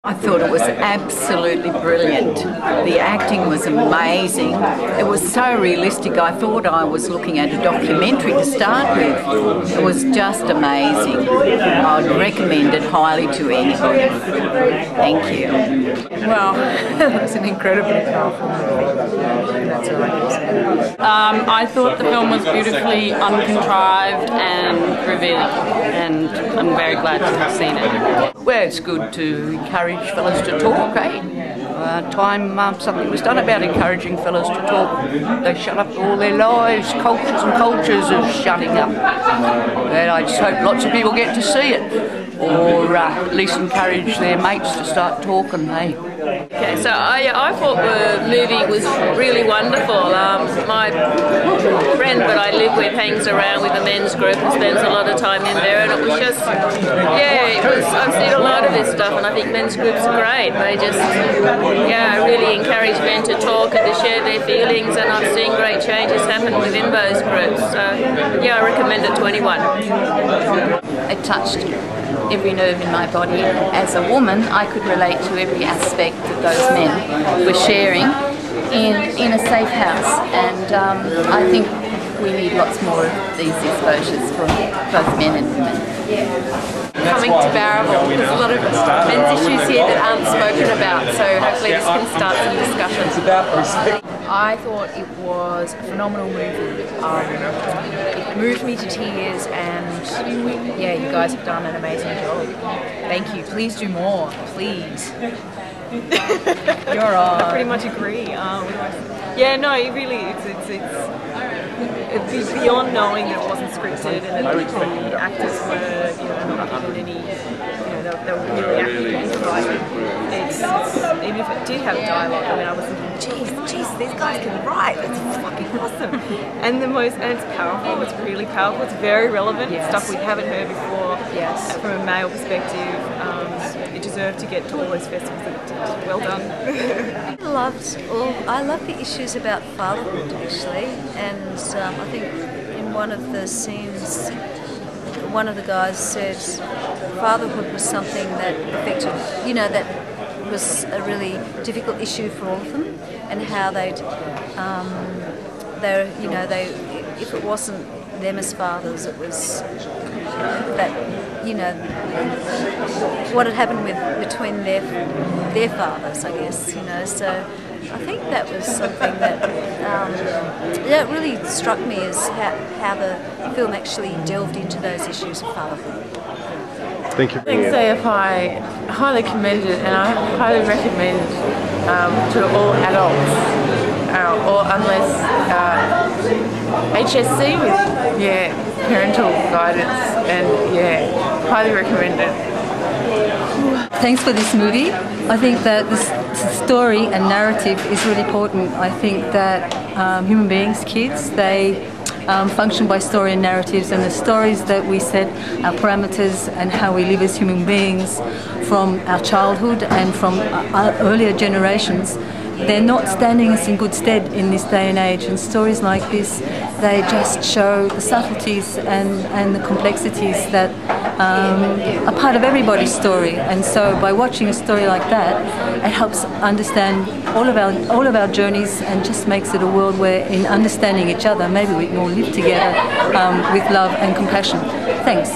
I thought it was absolutely brilliant. The acting was amazing. It was so realistic. I thought I was looking at a documentary to start with. It was just amazing. I'd recommend it highly to anybody. Thank you. Well, it was an incredibly powerful movie. That's all I can say. I thought the film was beautifully uncontrived and revealing, and I'm very glad to have seen it. Well, it's good to encourage fellas to talk, eh? Time something was done about encouraging fellas to talk. They shut up all their lives, cultures and cultures of shutting up. And I just hope lots of people get to see it, or at least encourage their mates to start talking, eh? Okay, so I thought the movie was really wonderful. My friend that I live with hangs around with a men's group and spends a lot of time in there, and it was just, I've seen a lot of this stuff, and I think men's groups are great. They just, really encourage men to talk and to share their feelings, and I've seen great changes happen within those groups. So, I recommend it to anyone. It touched every nerve in my body. As a woman, I could relate to every aspect that those men were sharing in a safe house, and I think we need lots more of these exposures from both men and women. Coming to Barrable, there's a lot of men's issues here that aren't spoken about, so hopefully this can start some discussions. I thought it was a phenomenal movie. It moved me to tears, and you guys have done an amazing job. Thank you. Please do more, please. You're on. I pretty much agree. It really it's beyond knowing that it wasn't scripted and that the actors were not given any, they were really acting and improvising. Even if it did have dialogue, I was thinking, jeez, these guys can write. It's fucking awesome. And it's powerful. It's really powerful. It's very relevant. Yes. Stuff we haven't heard before. Yes. From a male perspective, it deserved to get to all those festivals. Well done. I love the issues about fatherhood, actually, and I think in one of the scenes, one of the guys said fatherhood was something that affected, that was a really difficult issue for all of them, and how if it wasn't them as fathers, it was that, what had happened between their fathers, I guess, so I think that was something that really struck me, is how the film actually delved into those issues of fatherhood. Thank you. Thanks AFI, highly commended, and I highly recommend to all adults, or unless HSC with parental guidance, and highly recommend it. Thanks for this movie. I think that this story and narrative is really important. I think that human beings, kids, they function by story and narratives, and the stories that we set, our parameters and how we live as human beings from our childhood and from our earlier generations, they're not standing us in good stead in this day and age, and stories like this, they just show the subtleties and the complexities that are part of everybody's story. And so by watching a story like that, it helps understand all of our journeys, and just makes it a world where, in understanding each other, maybe we can all live together with love and compassion. Thanks.